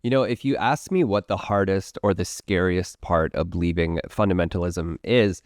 If you ask me what the hardest or the scariest part of leaving fundamentalism is,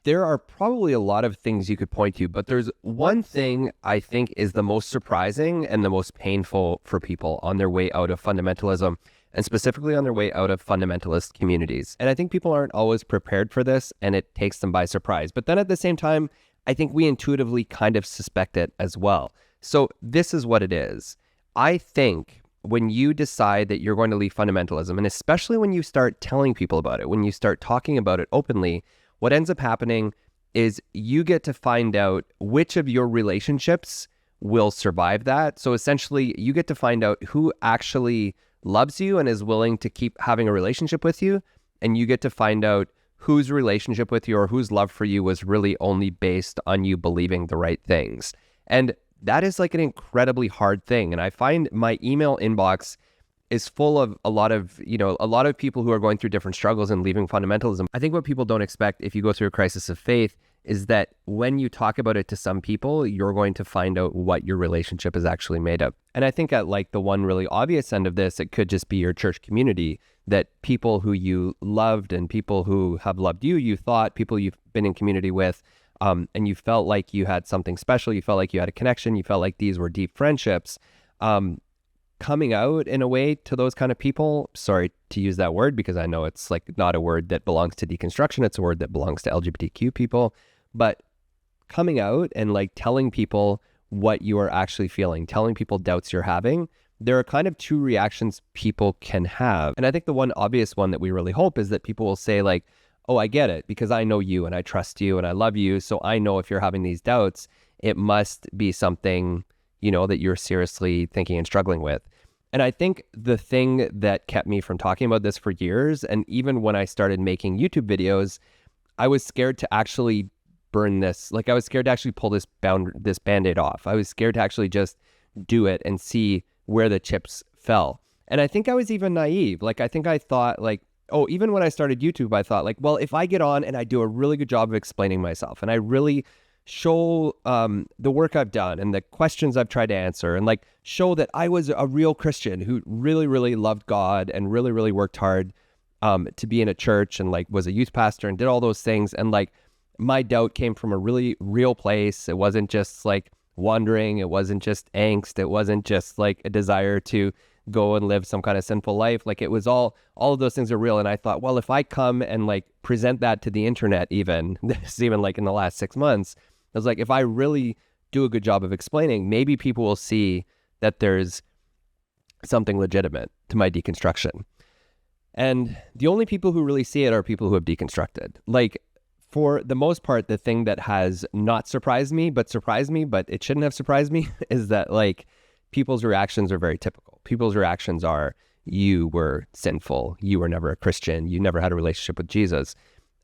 there are probably a lot of things you could point to, but there's one thing I think is the most surprising and the most painful for people on their way out of fundamentalism, and specifically on their way out of fundamentalist communities. And I think people aren't always prepared for this, and it takes them by surprise. But then at the same time, I think we intuitively kind of suspect it as well. So this is what it is. I think when you decide that you're going to leave fundamentalism, and especially when you start telling people about it, when you start talking about it openly, what ends up happening is you get to find out which of your relationships will survive that. So essentially, you get to find out who actually loves you and is willing to keep having a relationship with you, and you get to find out whose relationship with you or whose love for you was really only based on you believing the right things. And that is like an incredibly hard thing. And I find my email inbox is full of a lot of people who are going through different struggles and leaving fundamentalism. I think what people don't expect if you go through a crisis of faith is that when you talk about it to some people, you're going to find out what your relationship is actually made of. And I think at like the one really obvious end of this, it could just be your church community, that people who you loved and people who have loved you, you thought, people you've been in community with, and you felt like you had something special, you felt like you had a connection, you felt like these were deep friendships. Coming out in a way to those kind of people, sorry to use that word because I know it's like not a word that belongs to deconstruction, it's a word that belongs to LGBTQ people, but coming out and like telling people what you are actually feeling, telling people doubts you're having, there are kind of two reactions people can have. And I think the one obvious one that we really hope is that people will say like, oh, I get it because I know you and I trust you and I love you. So I know if you're having these doubts, it must be something, that you're seriously thinking and struggling with. And I think the thing that kept me from talking about this for years, and even when I started making YouTube videos, I was scared to actually burn this. Like I was scared to actually pull this Band-Aid off. I was scared to actually just do it and see where the chips fell. And I think I was even naive. Like I think I thought like, even when I started YouTube, I thought like, well, if I get on and I do a really good job of explaining myself and I really show the work I've done and the questions I've tried to answer and like show that I was a real Christian who really, really loved God and really, really worked hard to be in a church and like was a youth pastor and did all those things. And like my doubt came from a really real place. It wasn't just like wandering. It wasn't just angst. It wasn't just like a desire to go and live some kind of sinful life. Like it was all of those things are real. And I thought, well, if I come and like present that to the internet, even like in the last 6 months, I was like, if I really do a good job of explaining, maybe people will see that there's something legitimate to my deconstruction. And the only people who really see it are people who have deconstructed. Like for the most part, the thing that has not surprised me, but it shouldn't have surprised me is that like people's reactions are very typical. People's reactions are, you were sinful, you were never a Christian, you never had a relationship with Jesus.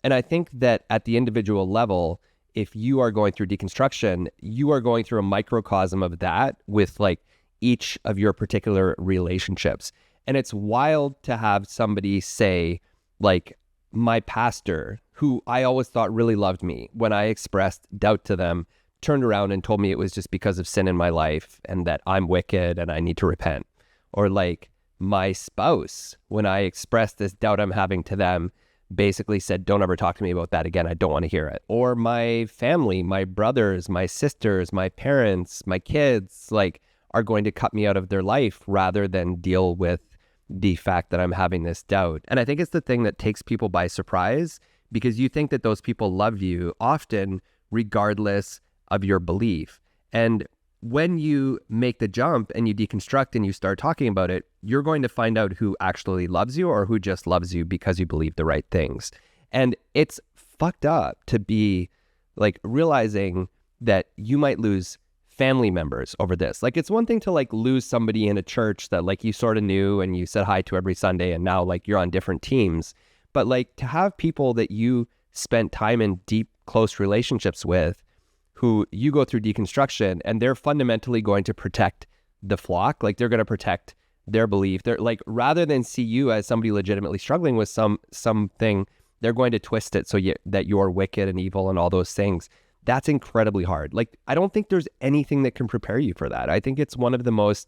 And I think that at the individual level, if you are going through deconstruction, you are going through a microcosm of that with like each of your particular relationships. And it's wild to have somebody say like, my pastor, who I always thought really loved me, when I expressed doubt to them, turned around and told me it was just because of sin in my life and that I'm wicked and I need to repent. Or like my spouse, when I expressed this doubt I'm having to them, basically said, don't ever talk to me about that again. I don't want to hear it. Or my family, my brothers, my sisters, my parents, my kids, like are going to cut me out of their life rather than deal with the fact that I'm having this doubt. And I think it's the thing that takes people by surprise because you think that those people love you often regardless of your belief. And when you make the jump and you deconstruct and you start talking about it, you're going to find out who actually loves you or who just loves you because you believe the right things. And it's fucked up to be like realizing that you might lose family members over this. Like it's one thing to like lose somebody in a church that like you sort of knew and you said hi to every Sunday and now like you're on different teams. But like to have people that you spent time in deep, close relationships with who you go through deconstruction and they're fundamentally going to protect the flock. Like they're going to protect their belief. They're like, rather than see you as somebody legitimately struggling with something, they're going to twist it so that you're wicked and evil and all those things. That's incredibly hard. Like, I don't think there's anything that can prepare you for that. I think it's one of the most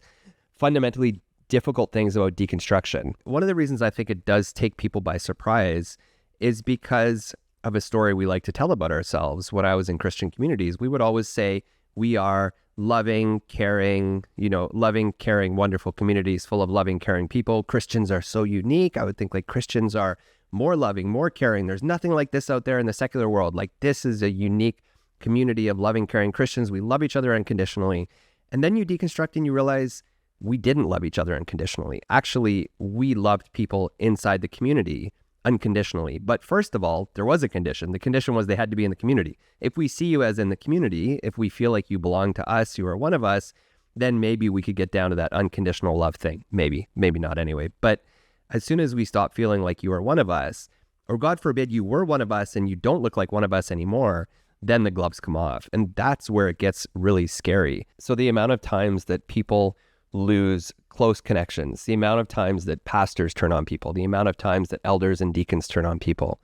fundamentally difficult things about deconstruction. One of the reasons I think it does take people by surprise is because of a story we like to tell about ourselves. When I was in Christian communities, we would always say we are loving, caring, wonderful communities full of loving, caring people. Christians are so unique. I would think like Christians are more loving, more caring. There's nothing like this out there in the secular world. Like this is a unique community of loving, caring Christians. We love each other unconditionally. And then you deconstruct and you realize we didn't love each other unconditionally. Actually, we loved people inside the community unconditionally. But first of all, there was a condition. The condition was they had to be in the community. If we see you as in the community, if we feel like you belong to us, you are one of us, then maybe we could get down to that unconditional love thing. Maybe not anyway. But as soon as we stop feeling like you are one of us, or God forbid you were one of us and you don't look like one of us anymore, then the gloves come off. And that's where it gets really scary. So the amount of times that people lose close connections, the amount of times that pastors turn on people, the amount of times that elders and deacons turn on people,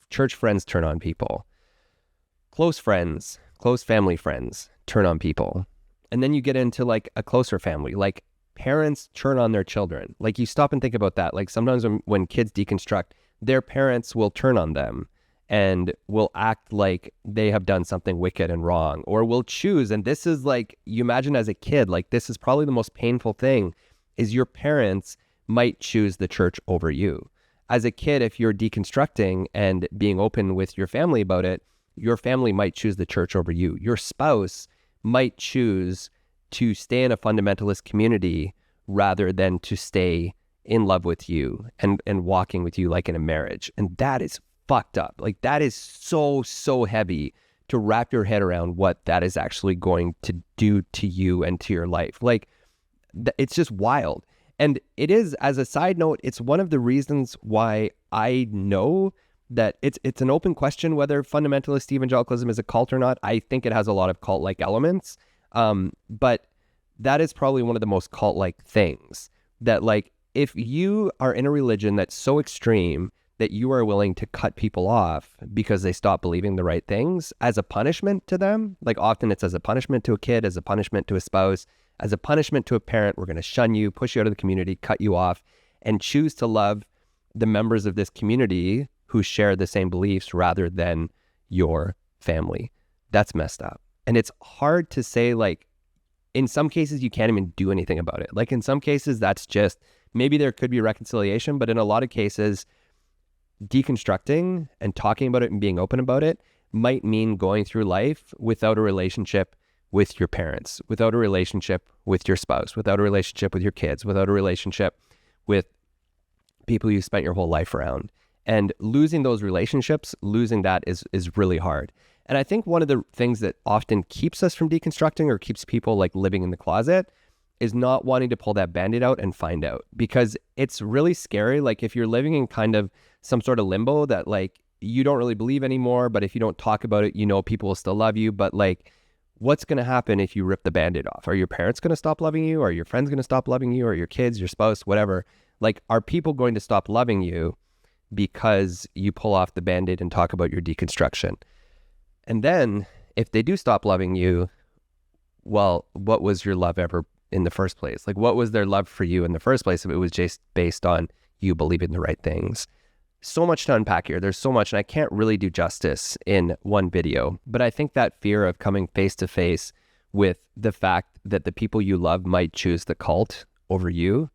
church friends turn on people, close friends, close family friends turn on people. And then you get into like a closer family, like parents turn on their children. Like you stop and think about that. Like sometimes when kids deconstruct, their parents will turn on them and will act like they have done something wicked and wrong, or will choose. And this is like, you imagine as a kid, like this is probably the most painful thing, is your parents might choose the church over you. As a kid, if you're deconstructing and being open with your family about it, your family might choose the church over you. Your spouse might choose to stay in a fundamentalist community rather than to stay in love with you and walking with you like in a marriage. And that is fucked up. Like that is so heavy to wrap your head around what that is actually going to do to you and to your life. Like it's just wild. And it is, as a side note, it's one of the reasons why I know that it's an open question whether fundamentalist evangelicalism is a cult or not. I think it has a lot of cult-like elements. But that is probably one of the most cult-like things, that like if you are in a religion that's so extreme that you are willing to cut people off because they stop believing the right things as a punishment to them, like often it's as a punishment to a kid, as a punishment to a spouse, as a punishment to a parent, we're going to shun you, push you out of the community, cut you off, and choose to love the members of this community who share the same beliefs rather than your family. That's messed up. And it's hard to say, like, in some cases, you can't even do anything about it. Like in some cases, that's just, maybe there could be reconciliation, but in a lot of cases, deconstructing and talking about it and being open about it might mean going through life without a relationship with your parents, without a relationship with your spouse, without a relationship with your kids, without a relationship with people you spent your whole life around. And losing those relationships, losing that is really hard. And I think one of the things that often keeps us from deconstructing or keeps people like living in the closet is not wanting to pull that Band-Aid out and find out, because it's really scary. Like if you're living in kind of some sort of limbo that like you don't really believe anymore, but if you don't talk about it, you know people will still love you. But like, what's going to happen if you rip the Band-Aid off? Are your parents going to stop loving you? Are your friends going to stop loving you? Or your kids, your spouse, whatever? Like, are people going to stop loving you because you pull off the Band-Aid and talk about your deconstruction? And then if they do stop loving you, well, what was your love ever in the first place? Like, what was their love for you in the first place if it was just based on you believing the right things? So much to unpack here. There's so much, and I can't really do justice in one video. But I think that fear of coming face to face with the fact that the people you love might choose the cult over you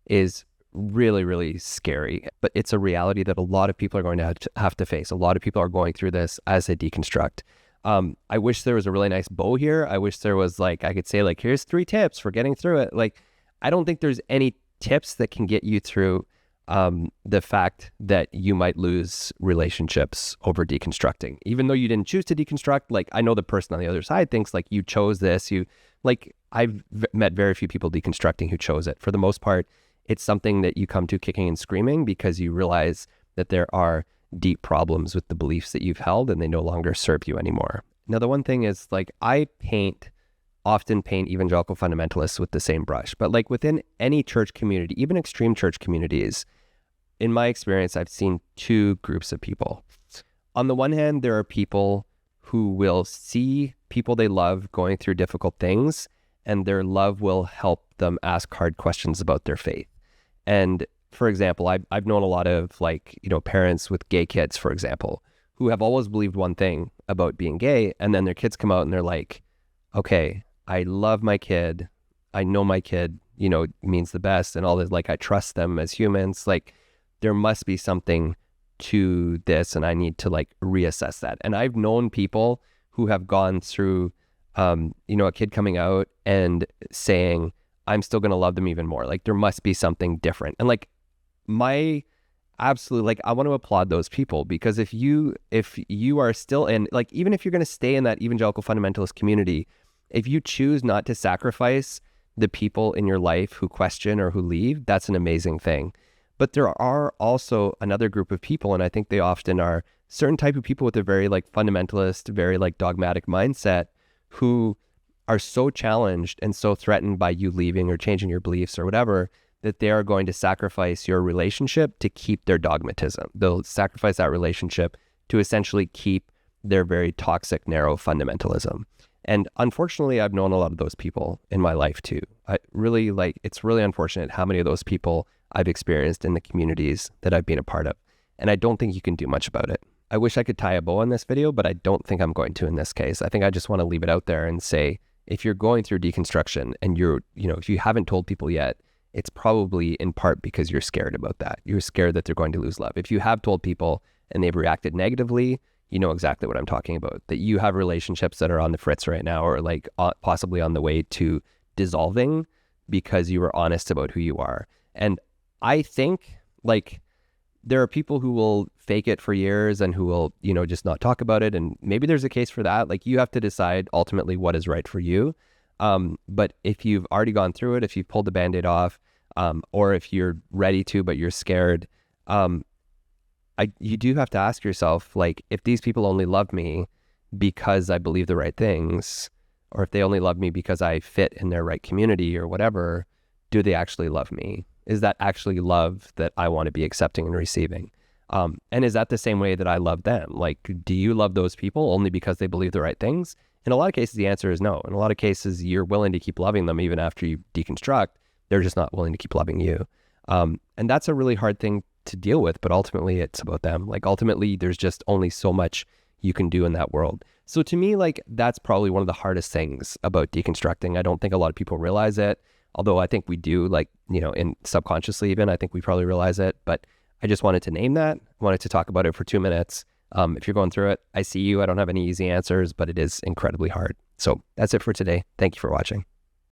is really, really scary. But it's a reality that a lot of people are going to have to face. A lot of people are going through this as they deconstruct. I wish there was a really nice bow here. I wish there was like, I could say like, here's 3 tips for getting through it. Like, I don't think there's any tips that can get you through the fact that you might lose relationships over deconstructing. Even though you didn't choose to deconstruct, like I know the person on the other side thinks like you chose this, I've met very few people deconstructing who chose it. For the most part, it's something that you come to kicking and screaming because you realize that there are deep problems with the beliefs that you've held and they no longer serve you anymore. Now, the one thing is like I often paint evangelical fundamentalists with the same brush, but like within any church community, even extreme church communities, in my experience, I've seen 2 groups of people. On the one hand, there are people who will see people they love going through difficult things and their love will help them ask hard questions about their faith. And for example, I've known a lot of parents with gay kids, for example, who have always believed one thing about being gay, and then their kids come out and they're like, okay, I love my kid. I know my kid, means the best and all this. Like, I trust them as humans. Like, there must be something to this, and I need to reassess that. And I've known people who have gone through, a kid coming out and saying, I'm still going to love them even more. Like, there must be something different. And I want to applaud those people, because if you are still in, even if you're going to stay in that evangelical fundamentalist community, if you choose not to sacrifice the people in your life who question or who leave, that's an amazing thing. But there are also another group of people, and I think they often are certain type of people with a very fundamentalist, very dogmatic mindset, who are so challenged and so threatened by you leaving or changing your beliefs or whatever, that they are going to sacrifice your relationship to keep their dogmatism. They'll sacrifice that relationship to essentially keep their very toxic, narrow fundamentalism. And unfortunately, I've known a lot of those people in my life too. It's really unfortunate how many of those people I've experienced in the communities that I've been a part of. And I don't think you can do much about it. I wish I could tie a bow on this video, but I don't think I'm going to in this case. I think I just want to leave it out there and say, if you're going through deconstruction and if you haven't told people yet, it's probably in part because you're scared about that. You're scared that they're going to lose love. If you have told people and they've reacted negatively, you know exactly what I'm talking about, that you have relationships that are on the fritz right now, or possibly on the way to dissolving because you were honest about who you are. And I think there are people who will fake it for years and who will, just not talk about it. And maybe there's a case for that. You have to decide ultimately what is right for you. But if you've already gone through it, if you've pulled the Band-Aid off, or if you're ready to, but you're scared, you do have to ask yourself, if these people only love me because I believe the right things, or if they only love me because I fit in their right community or whatever, do they actually love me? Is that actually love that I want to be accepting and receiving? And is that the same way that I love them? Do you love those people only because they believe the right things? In a lot of cases, the answer is no. In a lot of cases, you're willing to keep loving them even after you deconstruct. They're just not willing to keep loving you. And that's a really hard thing to deal with, but ultimately it's about them. Ultimately, there's just only so much you can do in that world. So to me, that's probably one of the hardest things about deconstructing. I don't think a lot of people realize it, although I think we do, in subconsciously even, I think we probably realize it. But I just wanted to name that. I wanted to talk about it for 2 minutes. If you're going through it, I see you. I don't have any easy answers, but it is incredibly hard. So that's it for today. Thank you for watching.